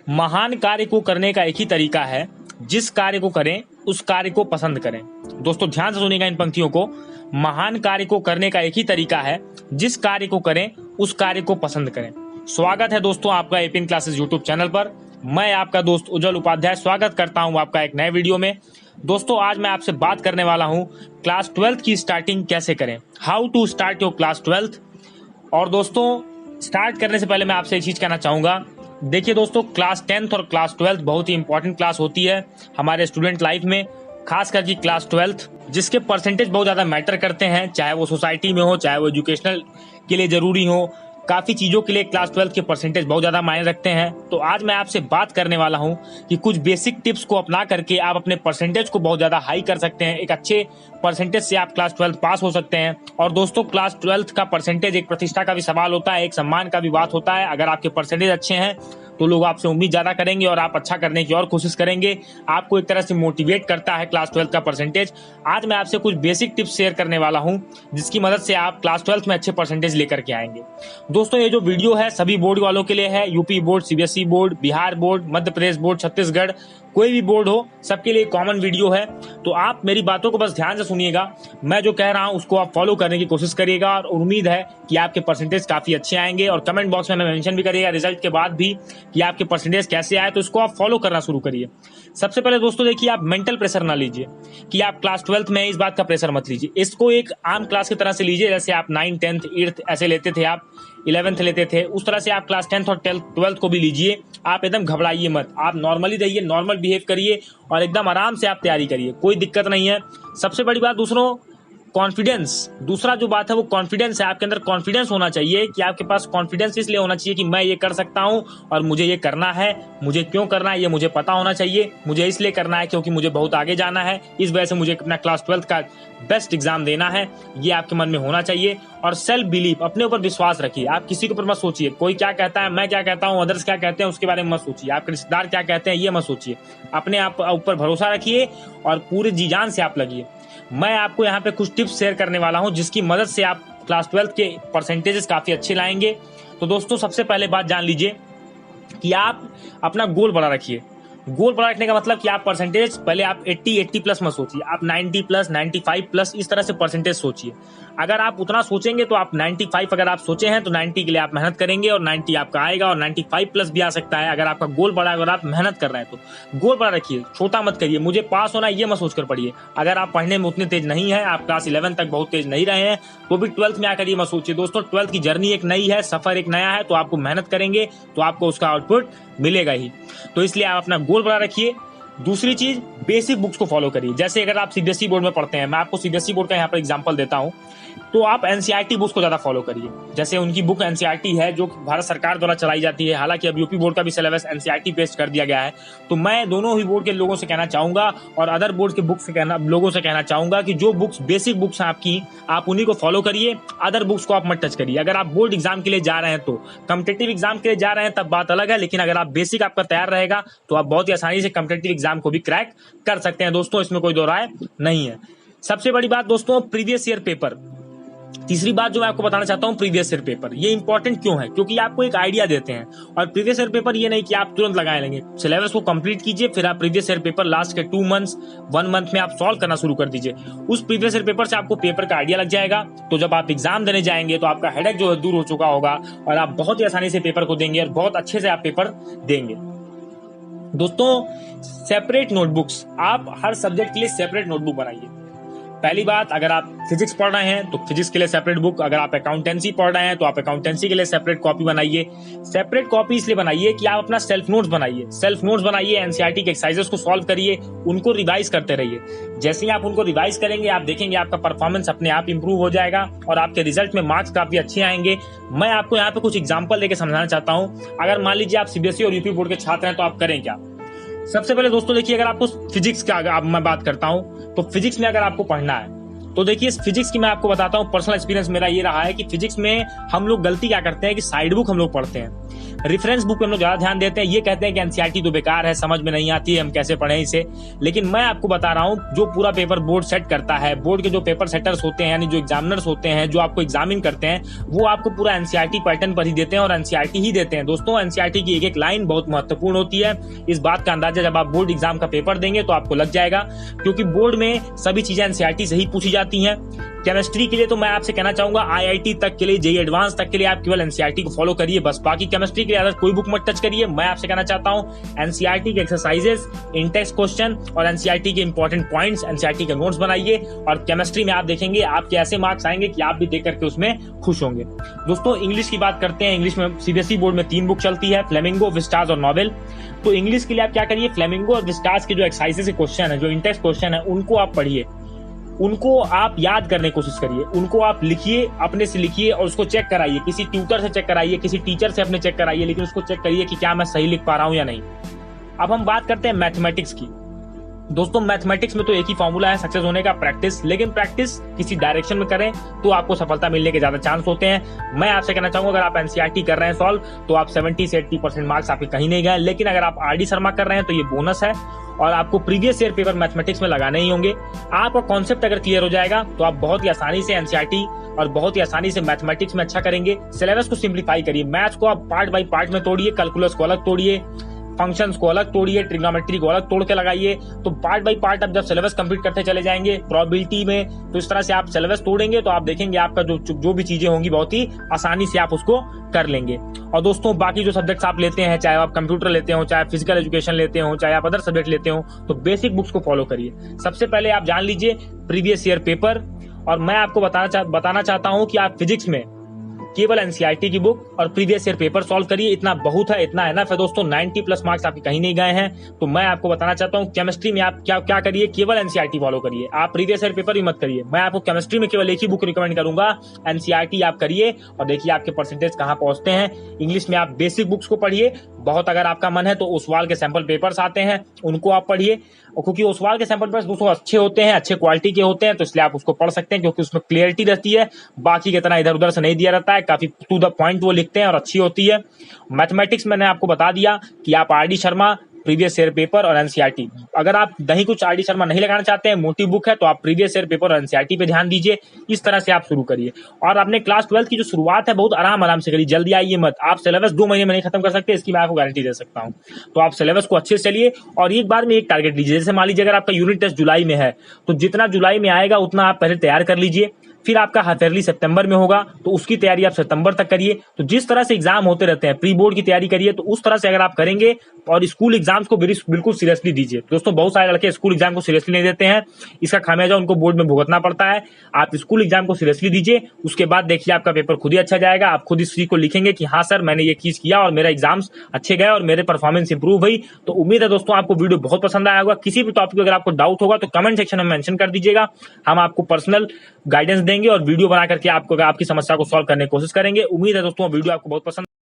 महान कार्य को करने का एक ही तरीका है, जिस कार्य को करें उस कार्य को पसंद करें। दोस्तों ध्यान से सुनिएगा इन पंक्तियों को। महान कार्य को करने का एक ही तरीका है, जिस कार्य को करें उस कार्य को पसंद करें। स्वागत है दोस्तों आपका एपीएन क्लासेस यूट्यूब चैनल पर। मैं आपका दोस्त उज्जवल उपाध्याय स्वागत करता हूं आपका एक नए वीडियो में। दोस्तों आज मैं आपसे बात करने वाला हूं क्लास 12th की स्टार्टिंग कैसे करें, how to start your class 12th। और दोस्तों स्टार्ट करने से पहले मैं आपसे एक चीज कहना चाहूंगा। देखिए दोस्तों, क्लास 10th और क्लास 12th बहुत ही इंपॉर्टेंट क्लास होती है हमारे स्टूडेंट लाइफ में, खास करके क्लास 12th, जिसके परसेंटेज बहुत ज्यादा मैटर करते हैं, चाहे वो सोसाइटी में हो, चाहे वो एजुकेशनल के लिए जरूरी हो। काफी चीजों के लिए क्लास 12th के परसेंटेज बहुत ज्यादा मायने रखते हैं। तो आज मैं आपसे बात करने वाला हूं कि कुछ बेसिक टिप्स को अपना करके आप अपने परसेंटेज को बहुत ज्यादा हाई कर सकते हैं। एक अच्छे परसेंटेज से आप क्लास 12th पास हो सकते हैं। और दोस्तों क्लास 12th का परसेंटेज एक प्रतिष्ठा का भी सवाल होता है, एक सम्मान का भी बात होता है। अगर आपके परसेंटेज अच्छे हैं तो लोग आपसे उम्मीद ज्यादा करेंगे और आप अच्छा करने की और कोशिश करेंगे। आपको एक तरह से मोटिवेट करता है क्लास 12th का परसेंटेज। आज मैं आपसे कुछ बेसिक टिप्स शेयर करने वाला हूं, जिसकी मदद से आप क्लास 12th में अच्छे परसेंटेज लेकर के आएंगे। दोस्तों ये जो वीडियो है सभी बोर्ड वालों के लिए है, UP board, CBSE board, Bihar board, Madhya Pradesh board, Chhattisgarh, कोई भी बोर्ड हो, सबके लिए कॉमन वीडियो है। तो आप मेरी बातों को बस ध्यान से सुनिएगा। मैं जो कह रहा हूं उसको आप फॉलो करने की कोशिश करिएगा और उम्मीद है कि आपके परसेंटेज काफी अच्छे आएंगे। और कमेंट बॉक्स में मेंशन भी करिएगा रिजल्ट के बाद भी कि आपके परसेंटेज कैसे आए, तो इसको आप फॉलो करना शुरू करिए। सबसे पहले दोस्तों देखिए, आप मेंटल प्रेशर ना लीजिए कि आप क्लास 12th में इस बात का प्रेशर मत लीजिए। इसको एक आम क्लास की तरह से लीजिए, जैसे आप 9th 10th 8th ऐसे लेते थे, आप 11th लेते थे, उस तरह से आप क्लास 10th और 12th को भी लीजिए। आप एकदम घबराइए मत, आप नॉर्मली रहिए, नॉर्मल बिहेव करिए और एकदम आराम से आप तैयारी करिए, कोई दिक्कत नहीं है। सबसे बड़ी बात दूसरों कॉन्फिडेंस, दूसरा जो बात है वो कॉन्फिडेंस है। आपके अंदर कॉन्फिडेंस होना चाहिए कि आपके पास कॉन्फिडेंस इसलिए होना चाहिए कि मैं ये कर सकता हूं और मुझे ये करना है। मुझे क्यों करना है ये मुझे पता होना चाहिए। मुझे इसलिए करना है क्योंकि मुझे बहुत आगे जाना है, इस वजह से मुझे अपना क्लास 12th का बेस्ट एग्जाम देना है, ये आपके मन में होना चाहिए। और सेल्फ बिलीफ, अपने ऊपर विश्वास रखिए। आप किसी के ऊपर मत सोचिए कोई क्या कहता है, मैं क्या कहता हूँ, अदर्स क्या कहते हैं, उसके बारे में मत सोचिए। आपके रिश्तेदार क्या कहते हैं ये मत सोचिए। अपने आप ऊपर भरोसा रखिए और पूरे जी जान से आप लगिए। मैं आपको यहाँ पे कुछ टिप्स शेयर करने वाला हूँ, जिसकी मदद से आप क्लास 12th के परसेंटेजेस काफी अच्छे लाएंगे। तो दोस्तों सबसे पहले बात जान लीजिए कि आप अपना गोल बड़ा रखिए। गोल बड़ा रखने का मतलब कि आप परसेंटेज पहले आप 80 प्लस मत सोचिए, आप 90 प्लस 95 प्लस इस तरह से परसेंटेज सोचिए। अगर आप उतना सोचेंगे तो आप 95 अगर आप सोचे हैं तो 90 के लिए आप मेहनत करेंगे और 90 आपका आएगा और 95 प्लस भी आ सकता है अगर आपका गोल बड़ा है। अगर आप मेहनत कर रहे हैं तो गोल बड़ा रखिए, छोटा मत करिए। मुझे पास होना ये मत सोचकर पढ़िए। अगर आप पढ़ने में उतने तेज नहीं है, आप क्लास 11 तक बहुत तेज नहीं रहे हैं, तो भी 12th में आकर ये मत सोचिए। दोस्तों 12th की जर्नी एक नई है, सफर एक नया है, तो आपको मेहनत करेंगे तो आपको उसका आउटपुट मिलेगा ही। तो इसलिए आप अपना गोल बड़ा रखिए। दूसरी चीज, बेसिक बुक्स को फॉलो करिए। जैसे अगर आप सीबीएसई बोर्ड में पढ़ते हैं, मैं आपको सीबीएसई बोर्ड का यहाँ पर एग्जांपल देता हूँ, तो आप एनसीईआरटी बुक्स को ज्यादा फॉलो करिए। जैसे उनकी बुक एनसीईआरटी है जो भारत सरकार द्वारा चलाई जाती है, हालांकि अब यूपी बोर्ड का भी सिलेबस एनसीईआरटी बेस्ड कर दिया गया है। तो मैं दोनों ही बोर्ड के लोगों से कहना चाहूंगा और अदर बोर्ड के बुक से लोगों से कहना चाहूंगा कि जो बुक्स बेसिक बुक्स हैं आपकी, आप उन्हीं को फॉलो करिए, अदर बुक्स को आप मत टच करिए। अगर आप बोर्ड एग्जाम के लिए जा रहे हैं, तो कॉम्पिटिटिव एग्जाम के लिए जा रहे हैं तब बात अलग है, लेकिन अगर आप बेसिक आपका तैयार रहेगा तो आप बहुत ही आसानी से कॉम्पिटिटिव एग्जाम को भी क्रैक कर सकते हैं। दोस्तों इसमें कोई दो राय नहीं है। सबसे बड़ी बात दोस्तों, प्रीवियस ईयर पेपर। तीसरी बात जो मैं आपको बताना चाहता हूं, प्रीवियस ईयर पेपर ये इंपॉर्टेंट क्यों है, क्योंकि आपको एक आइडिया देते हैं। और प्रीवियस ईयर पेपर ये नहीं कि आप तुरंत लगाए लेंगे, सिलेबस को कंप्लीट कीजिए, फिर आप प्रीवियस ईयर पेपर लास्ट के 2 मंथ्स 1 मंथ में आप सॉल्व करना शुरू कर दीजिए। उस प्रीवियस ईयर पेपर से आपको पेपर का आइडिया लग जाएगा। तो जब आप एग्जाम देने जाएंगे तो आपका हेडेक जो है दूर हो चुका होगा और आप बहुत ही आसानी से पेपर को देंगे और बहुत अच्छे से आप पेपर देंगे। दोस्तों सेपरेट नोटबुक्स, आप हर सब्जेक्ट के लिए सेपरेट नोटबुक बनाइए। पहली बात, अगर आप फिजिक्स पढ़ रहे हैं तो फिजिक्स के लिए सेपरेट बुक, अगर आप अकाउंटेंसी पढ़ रहे हैं तो आप अकाउंटेंसी के लिए सेपरेट कॉपी बनाइए। सेपरेट कॉपी इसलिए बनाइए कि आप अपना सेल्फ नोट्स बनाइए। सेल्फ नोट्स बनाइए, एनसीईआरटी के एक्सरसाइजेस को सॉल्व करिए, उनको रिवाइज करते रहिए। जैसे ही आप उनको रिवाइज करेंगे आप देखेंगे आपका परफॉर्मेंस अपने आप इंप्रूव हो जाएगा और आपके रिजल्ट में मार्क्स काफी अच्छे आएंगे। मैं आपको यहाँ पे कुछ एग्जाम्पल देकर समझाना चाहता हूँ। अगर मान लीजिए आप सीबीएसई और यूपी बोर्ड के छात्र हैं तो आप करें क्या। सबसे पहले दोस्तों देखिए, अगर आपको फिजिक्स का मैं बात करता हूं, तो फिजिक्स में अगर आपको पढ़ना है तो देखिए फिजिक्स की मैं आपको बताता हूँ, पर्सनल एक्सपीरियंस मेरा ये रहा है कि फिजिक्स में हम लोग गलती क्या करते हैं कि साइड बुक हम लोग पढ़ते हैं, रेफरेंस बुक पे हम लोग ज्यादा ध्यान देते हैं। ये कहते हैं कि एनसीईआरटी तो बेकार है, समझ में नहीं आती है, हम कैसे पढ़ें इसे। लेकिन मैं आपको बता रहा हूँ जो पूरा पेपर बोर्ड सेट करता है, बोर्ड के जो पेपर सेटर्स होते हैं यानी जो एग्जामिनर्स होते हैं, जो आपको एग्जामिन करते हैं, वो आपको पूरा एनसीईआरटी पैटर्न पर ही देते हैं और एनसीईआरटी ही देते हैं। दोस्तों एनसीईआरटी की एक एक लाइन बहुत महत्वपूर्ण होती है। इस बात का अंदाजा जब आप बोर्ड एग्जाम का पेपर देंगे तो आपको लग जाएगा, क्योंकि बोर्ड में सभी चीजें एनसीईआरटी से ही पूछी जाती हैं। केमिस्ट्री के लिए तो मैं आपसे कहना चाहूंगा आईआईटी तक के लिए, जेईई एडवांस तक के लिए आप केवल एनसीईआरटी को फॉलो करिए बस। बाकी केमिस्ट्री के लिए अदर कोई बुक मत टच करिए। मैं आपसे कहना चाहता हूं एनसीईआरटी के एक्सरसाइजेस, इंटेक्स्ट क्वेश्चन और एनसीईआरटी के इंपॉर्टेंट पॉइंट्स, एनसीईआरटी के नोट्स बनाइए। और केमिस्ट्री में आप देखेंगे आपके ऐसे मार्क्स आएंगे कि आप भी देख करके उसमें खुश होंगे। दोस्तों इंग्लिश की बात करते हैं। इंग्लिश में सीबीएसई बोर्ड में 3 बुक चलती है, फ्लेमिंगो, विस्टास और नोबेल। तो इंग्लिश के लिए आप क्या करिए, फ्लेमिंगो और विस्टास के जो एक्सरसाइजेस के क्वेश्चन है, जो इंटेक्स्ट क्वेश्चन है, उनको आप पढ़िए, उनको आप याद करने की कोशिश करिए, उनको आप लिखिए, अपने से लिखिए और उसको चेक कराइए, किसी ट्यूटर से चेक कराइए, किसी टीचर से अपने चेक कराइए, लेकिन उसको चेक करिए कि क्या मैं सही लिख पा रहा हूं या नहीं। अब हम बात करते हैं मैथमेटिक्स की। दोस्तों मैथमेटिक्स में तो एक ही फॉर्मूला है सक्सेस होने का, प्रैक्टिस। लेकिन प्रैक्टिस किसी डायरेक्शन में करें तो आपको सफलता मिलने के ज्यादा चांस होते हैं। मैं आपसे कहना चाहूंगा अगर आप एनसीईआरटी कर रहे हैं सॉल्व तो आप 70 से 80% मार्क्स आपके कहीं नहीं गए। लेकिन अगर आप आरडी शर्मा कर रहे हैं तो ये बोनस है और आपको प्रीवियस ईयर पेपर मैथमेटिक्स में लगाने ही होंगे। आपका कॉन्सेप्ट अगर क्लियर हो जाएगा तो आप बहुत ही आसानी से एनसीईआरटी और बहुत ही आसानी से मैथमेटिक्स में अच्छा करेंगे। सिलेबस को सिंप्लीफाई करिए, मैथ्स को आप पार्ट बाय पार्ट में तोड़िए, कैलकुलस को अलग तोड़िए, फंक्शंस को अलग तोड़िए, ट्रिग्नोमेट्री को अलग तोड़ के लगाइए। तो पार्ट बाय पार्ट आप जब सिलेबस कंप्लीट करते चले जाएंगे प्रोबेबिलिटी में, तो इस तरह से आप सिलेबस तोड़ेंगे तो आप देखेंगे आपका जो भी चीजें होंगी बहुत ही आसानी से आप उसको कर लेंगे। और दोस्तों बाकी जो सब्जेक्ट्स आप लेते हैं, चाहे आप कंप्यूटर लेते हो, चाहे फिजिकल एजुकेशन लेते हो, चाहे आप अदर सब्जेक्ट लेते हो, तो बेसिक बुक्स को फॉलो करिए। सबसे पहले आप जान लीजिए प्रीवियस ईयर पेपर। और मैं आपको बताना चाहता हूं कि आप फिजिक्स में केवल एनसीईआरटी की बुक और प्रीवियस ईयर पेपर सॉल्व करिए, इतना बहुत है, इतना एनफ है दोस्तों। 90+ मार्क्स आपके कहीं नहीं गए हैं। तो मैं आपको बताना चाहता हूँ केमिस्ट्री में आप क्या करिए, केवल एनसीईआरटी फॉलो करिए, आप प्रीवियस ईयर पेपर भी मत करिए। मैं आपको केमिस्ट्री में केवल एक ही बुक रिकमेंड करूंगा, एनसीईआरटी आप करिए और देखिए आपके परसेंटेज कहाँ पहुंचते हैं। इंग्लिश में आप बेसिक बुक्स को पढ़िए बहुत, अगर आपका मन है तो ओसवाल के सैंपल पेपर्स आते हैं उनको आप पढ़िए, और क्योंकि ओसवाल के सैंपल पेपर्स दोस्तों अच्छे होते हैं, अच्छे क्वालिटी के होते हैं, तो इसलिए आप उसको पढ़ सकते हैं क्योंकि उसमें क्लियरिटी रहती है, बाकी की तरह इधर उधर से नहीं दिया रहता है, काफी टू द पॉइंट वो लिखते हैं और अच्छी होती है। मैथमेटिक्स मैंने आपको बता दिया कि आप RD Sharma, previous year paper और एनसीईआरटी। अगर आप दही कुछ आरडी शर्मा नहीं लगाना चाहते हैं, मोटी बुक है, तो आप प्रीवियस ईयर पेपर और एनसीईआरटी पे ध्यान दीजिए। इस तरह से आप शुरू करिए और अपने क्लास 12 की जो शुरुआत है बहुत आराम से करिए, जल्दी आइए मत। आप सिलेबस 2 महीने में नहीं खत्म कर सकते, इसकी मैं आपको गारंटी दे सकता हूं। तो आप सिलेबस को अच्छे से चलिए और एक बार में एक टारगेट लीजिए। जैसे मान लीजिए अगर आपका यूनिट टेस्ट जुलाई में है तो जितना जुलाई में आएगा उतना आप पहले तैयार कर लीजिए, फिर आपका हाफ ईयरली सितंबर में होगा तो उसकी तैयारी आप सितंबर तक करिए। तो जिस तरह से एग्जाम होते रहते हैं, प्री बोर्ड की तैयारी करिए, तो उस तरह से अगर आप करेंगे और स्कूल एग्जाम्स को बिल्कुल सीरियसली दीजिए। दोस्तों बहुत सारे लड़के स्कूल एग्जाम को सीरियसली नहीं देते हैं, इसका खामियाजा उनको बोर्ड में भुगतना पड़ता है। आप स्कूल एग्जाम को सीरियसली दीजिए, उसके बाद देखिए आपका पेपर खुद ही अच्छा जाएगा। आप खुद इस चीज को लिखेंगे कि हाँ सर मैंने ये चीज किया और मेरा एग्जाम्स अच्छे गए और मेरे परफॉर्मेंस इंप्रूव हुई। तो उम्मीद है दोस्तों आपको वीडियो बहुत पसंद आया होगा। किसी भी टॉपिक अगर आपको डाउट होगा तो कमेंट सेक्शन में मेंशन कर दीजिएगा, हम आपको पर्सनल गाइडेंस देंगे और वीडियो बना करके आपकी समस्या को सॉल्व करने की कोशिश करेंगे। उम्मीद है दोस्तों वीडियो आपको बहुत पसंद